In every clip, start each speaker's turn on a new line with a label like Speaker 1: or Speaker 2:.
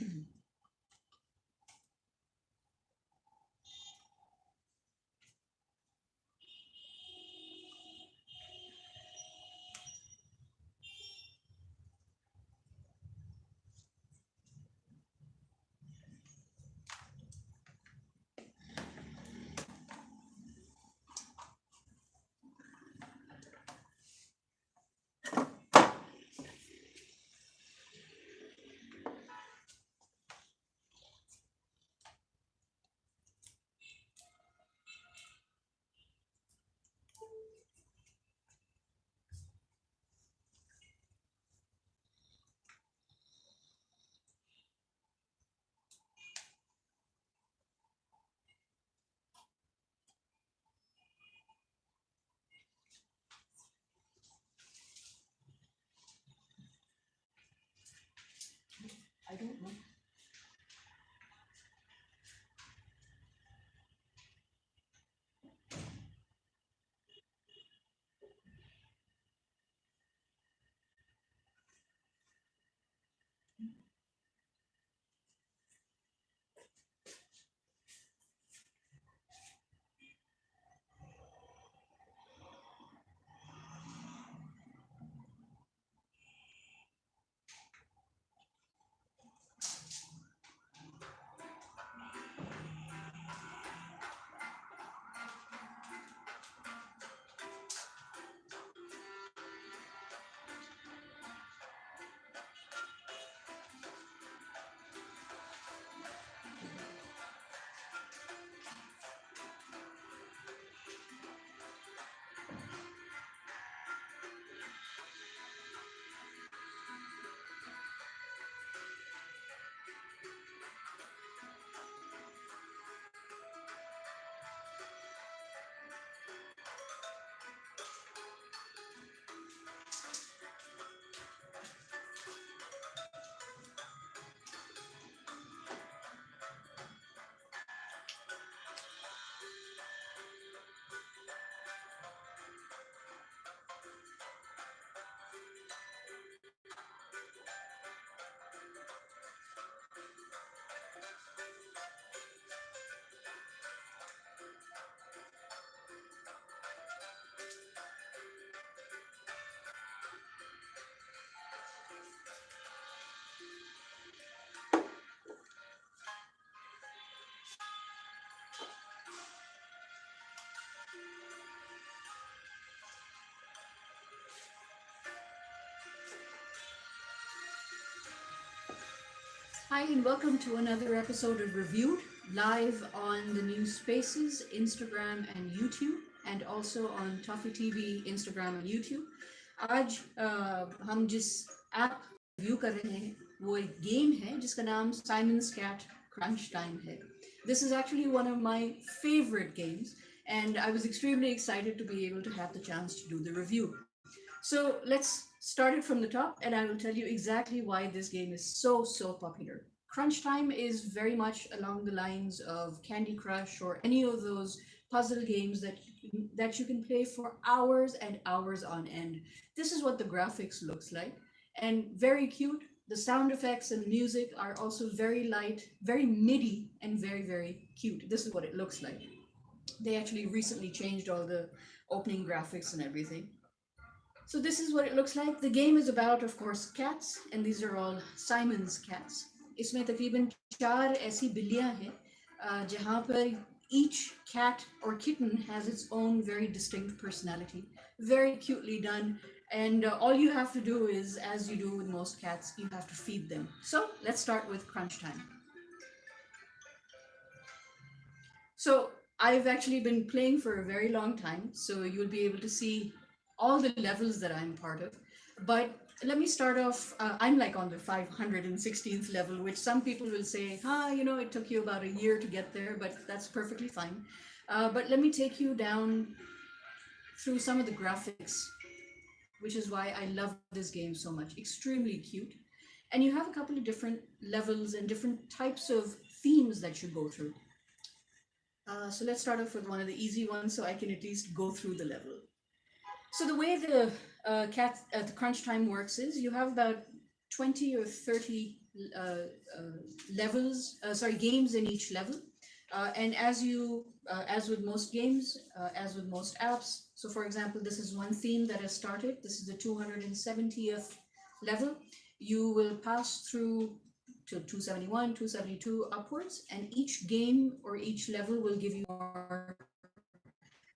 Speaker 1: I don't know. Hi, and welcome to another episode of Reviewed, live on the new spaces, Instagram and YouTube, and also on ToffeeTV, Instagram and YouTube. आज हम जिस app review कर रहे हैं वो एक game है जिसका नाम Simon's Cat Crunch Time है. This is actually one of my favorite games, and I was extremely excited to be able to have the chance to do the review. So let's start it from the top, and I will tell you exactly why this game is so popular. Crunch Time is very much along the lines of Candy Crush or any of those puzzle games that you can play for hours and hours on end. This is what the graphics looks like, and very cute. The sound effects and music are also very light, very MIDI, and very cute. This is what it looks like. They actually recently changed all the opening graphics and everything. So this is what it looks like. The game is about, of course, cats, and these are all Simon's cats. इसमें तकरीबन 4 ऐसी बिल्लियां हैं जहाँ पर each cat or kitten has its own very distinct personality. Very cutely done. And all you have to do is, as you do with most cats, you have to feed them. So let's start with crunch time. So I've actually been playing for a very long time, so you'll be able to see all the levels that I'm part of. But let me start off. I'm like on the 516th level, which some people will say, it took you about a year to get there, but that's perfectly fine. But let me take you down through some of the graphics, which is why I love this game so much. Extremely cute. And you have a couple of different levels and different types of themes that you go through. So let's start off with one of the easy ones so I can at least go through the level. So the way the crunch time works is you have about 20 or 30 uh, games in each level. And as with most games, as with most apps, so for example, this is one theme that has started. This is the 270th level. You will pass through to 271, 272 upwards, and each game or each level will give you more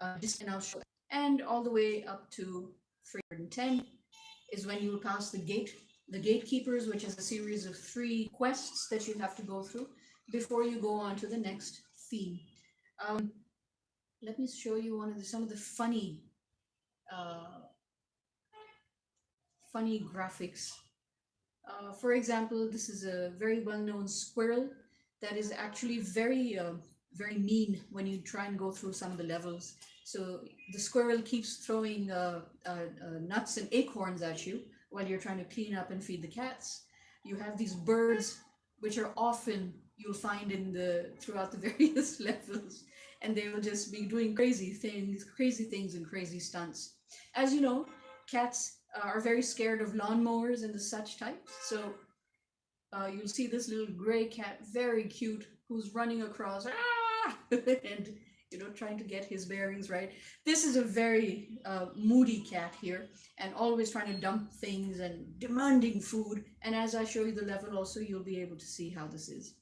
Speaker 1: and I'll show, and all the way up to 310 is when you will pass the gatekeepers, which is a series of 3 quests that you have to go through before you go on to the next theme. Let me show you some of the uh, funny graphics. For example, this is a very well-known squirrel that is actually very mean when you try and go through some of the levels. So the squirrel keeps throwing nuts and acorns at you while you're trying to clean up and feed the cats. You have these birds, which are often you'll find throughout the various levels, and they will just be doing crazy things and crazy stunts. As you know, cats are very scared of lawnmowers and the such type. So you'll see this little gray cat, very cute, who's running across and trying to get his bearings right. This is a very moody cat here, and always trying to dump things and demanding food. And as I show you the level also, you'll be able to see how this is.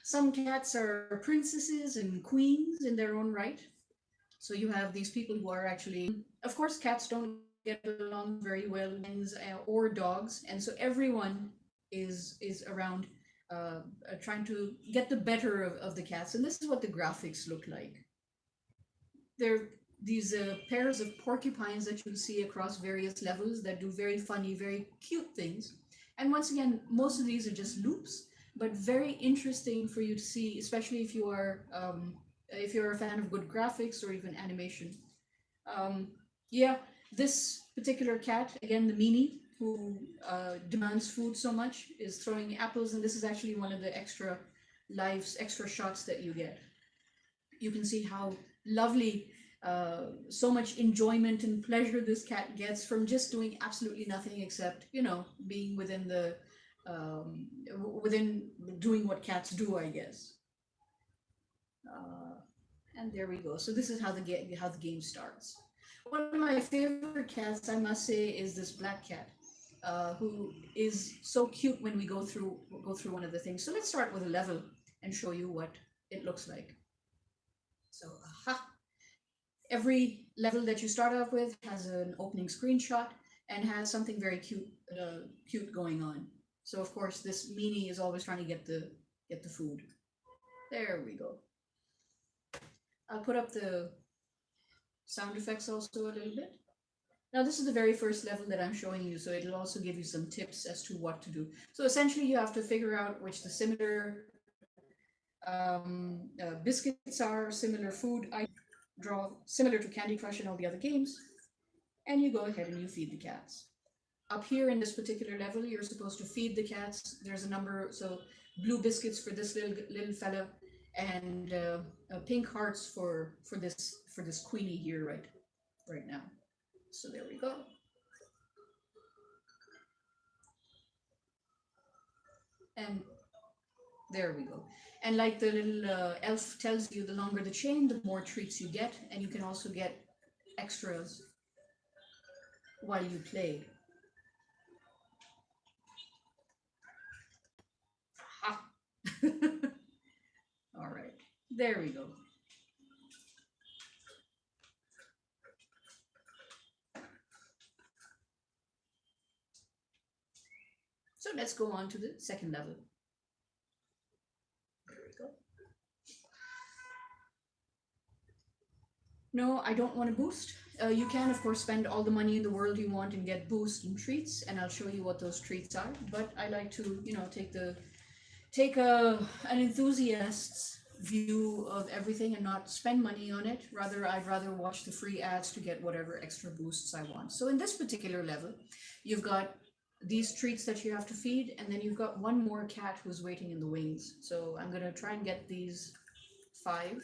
Speaker 1: Some cats are princesses and queens in their own right. So you have these people who are actually, of course, cats don't get along very well with humans or dogs, and so everyone is around trying to get the better of the cats. And this is what the graphics look like. They're these pairs of porcupines that you see across various levels that do very funny, very cute things. And once again, most of these are just loops, but very interesting for you to see, especially if you're a fan of good graphics or even animation. Yeah, this particular cat, again, the meanie, who demands food so much, is throwing apples, and this is actually one of the extra shots that you get. You can see how lovely, so much enjoyment and pleasure this cat gets from just doing absolutely nothing except, being within doing what cats do, I guess. And there we go. So this is how the game starts. One of my favorite cats, I must say, is this black cat, who is so cute when we go through one of the things. So let's start with a level and show you what it looks like. So, every level that you start off with has an opening screenshot and has something very cute going on. So of course, this meanie is always trying to get the food. There we go. I'll put up the sound effects also a little bit. Now this is the very first level that I'm showing you, so it'll also give you some tips as to what to do. So essentially you have to figure out which the similar biscuits are, similar food I draw, similar to Candy Crush and all the other games, and you go ahead and you feed the cats. Up here in this particular level, you're supposed to feed the cats. There's a number, so blue biscuits for this little fella, and pink hearts for this queenie here right now. So there we go. And there we go. And like the little elf tells you, the longer the chain, the more treats you get, and you can also get extras while you play. Ha! All right, there we go. So let's go on to the second level. There we go. No, I don't want to boost. You can, of course, spend all the money in the world you want and get boost and treats, and I'll show you what those treats are. But I like to, take an enthusiast's view of everything and not spend money on it. I'd rather watch the free ads to get whatever extra boosts I want. So in this particular level, you've got these treats that you have to feed, and then you've got one more cat who's waiting in the wings. So I'm gonna try and get these 5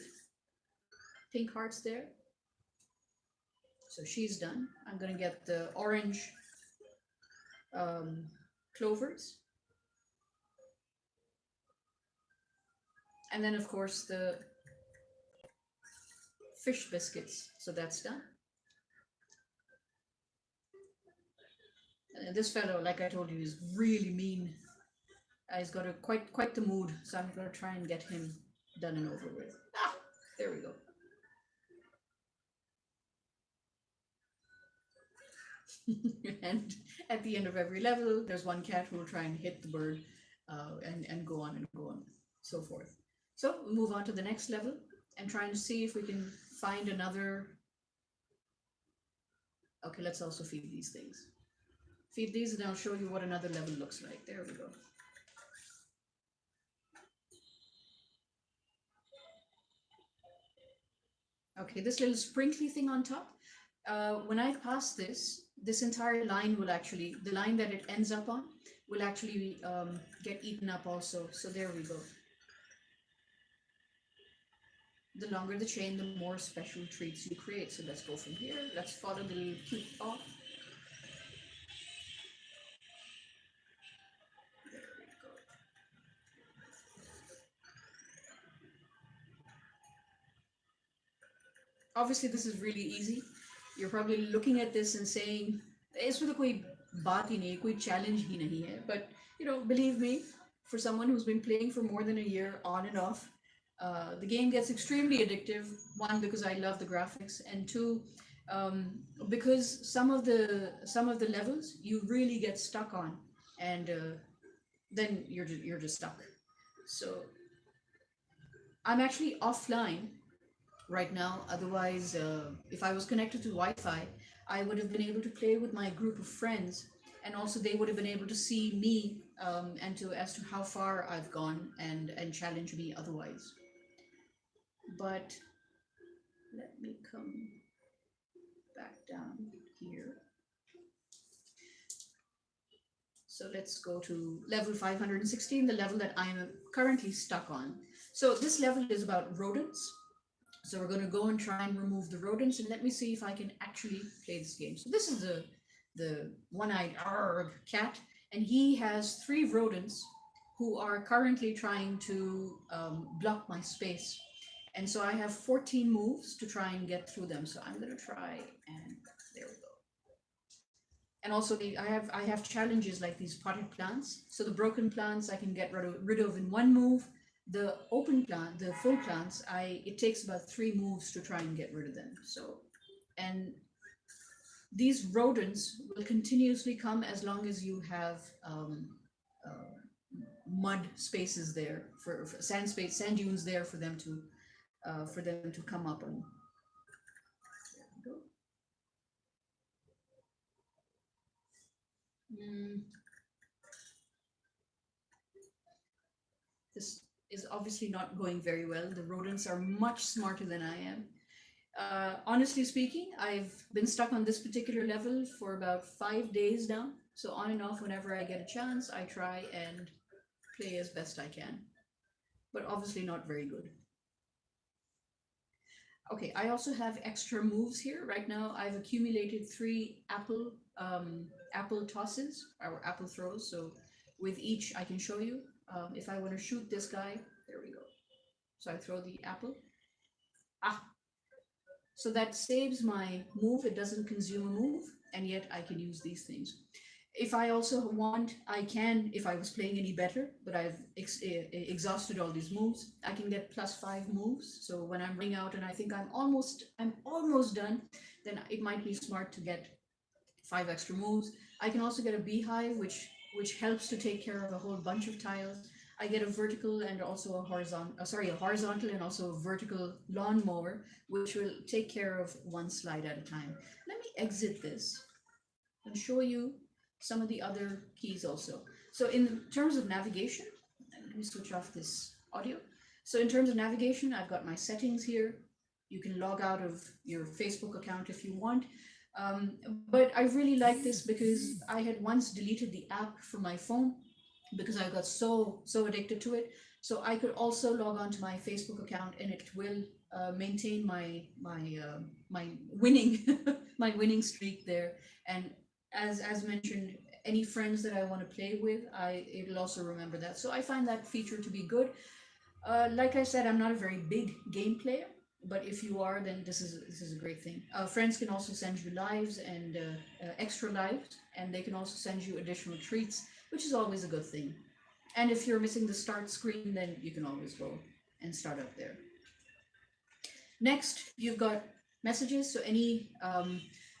Speaker 1: pink hearts there. So she's done. I'm gonna get the orange clovers, and then of course the fish biscuits. So that's done. This fellow, like I told you, is really mean. He's got a quite the mood, so I'm gonna try and get him done and over with. Ah, there we go. And at the end of every level, there's one cat who will try and hit the bird, and go on and go on, so forth. So we'll move on to the next level and try and see if we can find another. Okay, let's also feed these things. Feed these, and I'll show you what another level looks like. There we go. Okay, this little sprinkly thing on top, when I pass this entire line will actually, the line that it ends up on, will actually get eaten up also. So there we go. The longer the chain, the more special treats you create. So let's go from here. Let's follow the little cute paw. There we go. Obviously, this is really easy. You're probably looking at this and saying, इसमें तो कोई बात ही नहीं है, कोई challenge ही नहीं है. But believe me, for someone who's been playing for more than a year on and off, the game gets extremely addictive. One, because I love the graphics, and two, because some of the levels you really get stuck on, and then you're just stuck. So I'm actually offline right now. Otherwise, if I was connected to Wi-Fi, I would have been able to play with my group of friends, and also they would have been able to see me, and as to how far I've gone, and challenge me otherwise. But let me come back down here. So let's go to level 516, the level that I'm currently stuck on. So this level is about rodents. So we're going to go and try and remove the rodents, and let me see if I can actually play this game. So this is the one-eyed cat, and he has 3 rodents who are currently trying to block my space. And so I have 14 moves to try and get through them. So I'm going to try, and there we go. And also I have challenges like these potted plants. So the broken plants I can get rid of in 1 move. The open plant, the full plants, it takes about 3 moves to try and get rid of them. So, and these rodents will continuously come as long as you have mud spaces there, for sand sand dunes there for them to come up on. There we go. This is obviously not going very well. The rodents are much smarter than I am. Honestly speaking, I've been stuck on this particular level for about 5 days now. So on and off, whenever I get a chance, I try and play as best I can. But obviously not very good. Okay, I also have extra moves here. Right now, I've accumulated 3 apple tosses, or apple throws. So with each, I can show you. If I want to shoot this guy, there we go. So I throw the apple. So that saves my move. It doesn't consume a move, and yet I can use these things. If I also want, I can, if I was playing any better, but I've exhausted all these moves, I can get +5 moves. So when I'm running out and I think I'm almost done, then it might be smart to get 5 extra moves. I can also get a beehive, which helps to take care of a whole bunch of tiles. I get a vertical and also a horizontal and also a vertical lawnmower, which will take care of 1 slide at a time. Let me exit this and show you some of the other keys also. So in terms of navigation, let me switch off this audio. So in terms of navigation, I've got my settings here. You can log out of your Facebook account if you want. But I really like this because I had once deleted the app from my phone because I got so addicted to it. So I could also log on to my Facebook account, and it will maintain my winning my winning streak there. And as mentioned, any friends that I want to play with, it'll also remember that. So I find that feature to be good. Like I said, I'm not a very big game player, but if you are, then this is a great thing. Friends can also send you lives and extra lives, and they can also send you additional treats, which is always a good thing. And if you're missing the start screen, then you can always go and start up there. Next, you've got messages.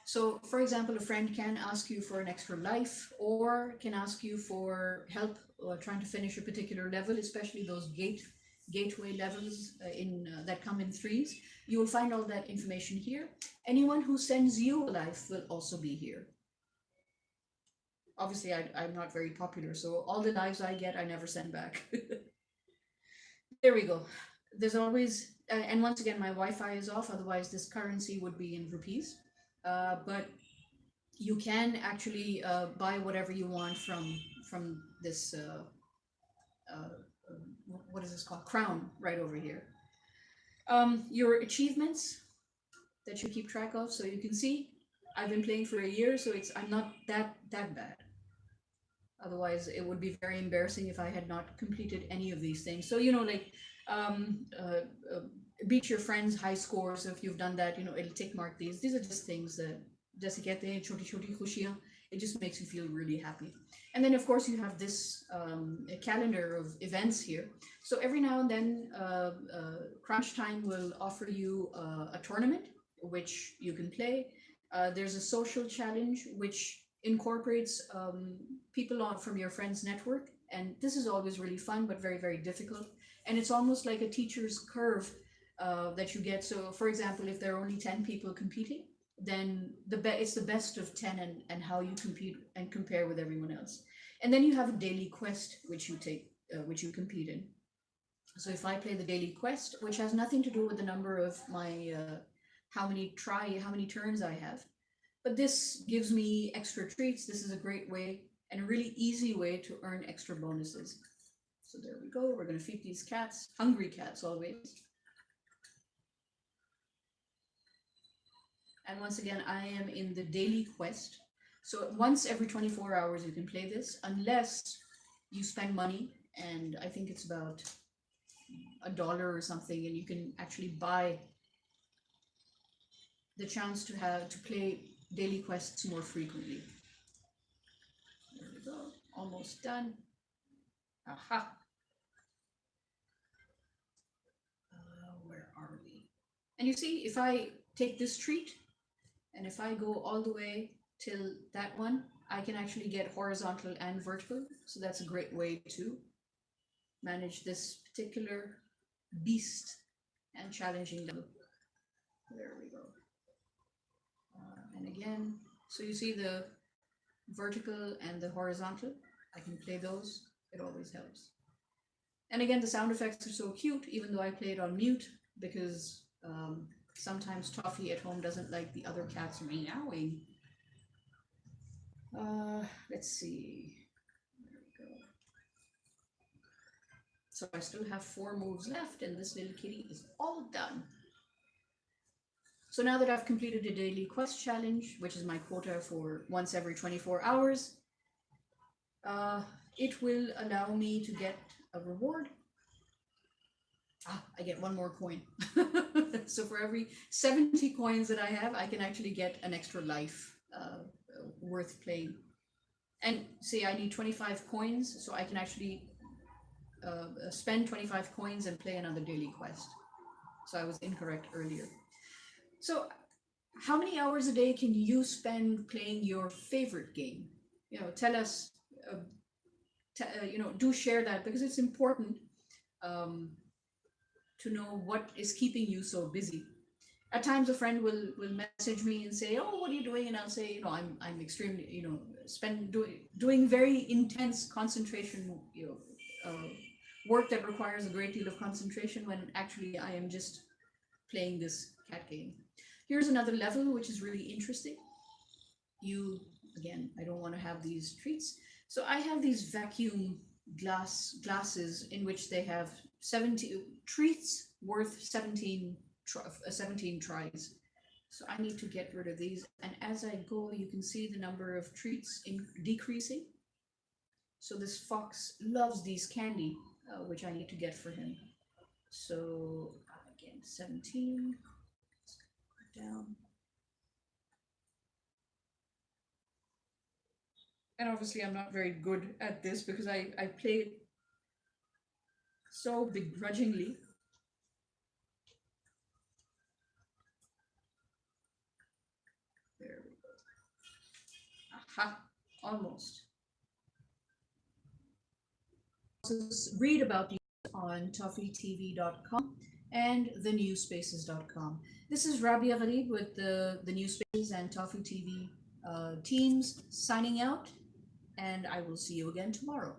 Speaker 1: So for example, a friend can ask you for an extra life or can ask you for help trying to finish a particular level, especially those gateway levels that come in threes. You will find all that information here. Anyone who sends you a life will also be here. Obviously, I'm not very popular, so all the lives I get, I never send back. There we go. There's always, and once again, my Wi-Fi is off, otherwise this currency would be in rupees. But you can actually buy whatever you want from this, what is this called? Crown, right over here. Your achievements that you keep track of, so you can see I've been playing for a year, so I'm not that bad. Otherwise, it would be very embarrassing if I had not completed any of these things. So, like um, uh, uh, beat your friends' high scores. So if you've done that, it'll tick mark these. These are just things that जैसे कहते हैं छोटी छोटी खुशियाँ. It just makes you feel really happy. And then, of course, you have this a calendar of events here. So every now and then, Crunch Time will offer you a tournament, which you can play. There's a social challenge, which incorporates people from your friends' network. And this is always really fun, but very, very difficult. And it's almost like a teacher's curve that you get. So, for example, if there are only 10 people competing, then it's the best of 10 and how you compete and compare with everyone else. And then you have a daily quest, which you compete in. So if I play the daily quest, which has nothing to do with the number of my, how many turns I have, but this gives me extra treats. This is a great way and a really easy way to earn extra bonuses. So there we go. We're going to feed these cats, hungry cats always. And once again, I am in the daily quest. So once every 24 hours you can play this, unless you spend money, and I think it's about $1 or something, and you can actually buy the chance to play daily quests more frequently. There we go, almost done. Aha. Where are we? And you see, if I take this treat, and if I go all the way till that one, I can actually get horizontal and vertical. So that's a great way to manage this particular beast and challenging level. There we go. And again, so you see the vertical and the horizontal. I can play those. It always helps. And again, the sound effects are so cute, even though I play it on mute, because sometimes Toffee at home doesn't like the other cats meowing. Let's see. There we go. So I still have 4 moves left, and this little kitty is all done. So now that I've completed the daily quest challenge, which is my quota for once every 24 hours, it will allow me to get a reward. I get 1 more coin. So for every 70 coins that I have, I can actually get an extra life worth playing. And see, I need 25 coins, so I can actually spend 25 coins and play another daily quest. So I was incorrect earlier. So how many hours a day can you spend playing your favorite game? Tell us, do share that, because it's important to know what is keeping you so busy. At times a friend will message me and say, oh, what are you doing? And I'll say, I'm extremely, doing very intense concentration, work that requires a great deal of concentration, when actually I am just playing this cat game. Here's another level, which is really interesting. Again, I don't want to have these treats. So I have these vacuum glasses in which they have 70 treats worth 17 tries. So I need to get rid of these. And as I go, you can see the number of treats decreasing. So this fox loves these candy, which I need to get for him. So again, 17. Let's go down. And obviously I'm not very good at this because I play it so begrudgingly. There we go. Aha, almost. Read about these on ToffeeTV.com and thenewspaces.com. This is Rabia Gharib with the Newspaces and Toffee TV teams signing out, and I will see you again tomorrow.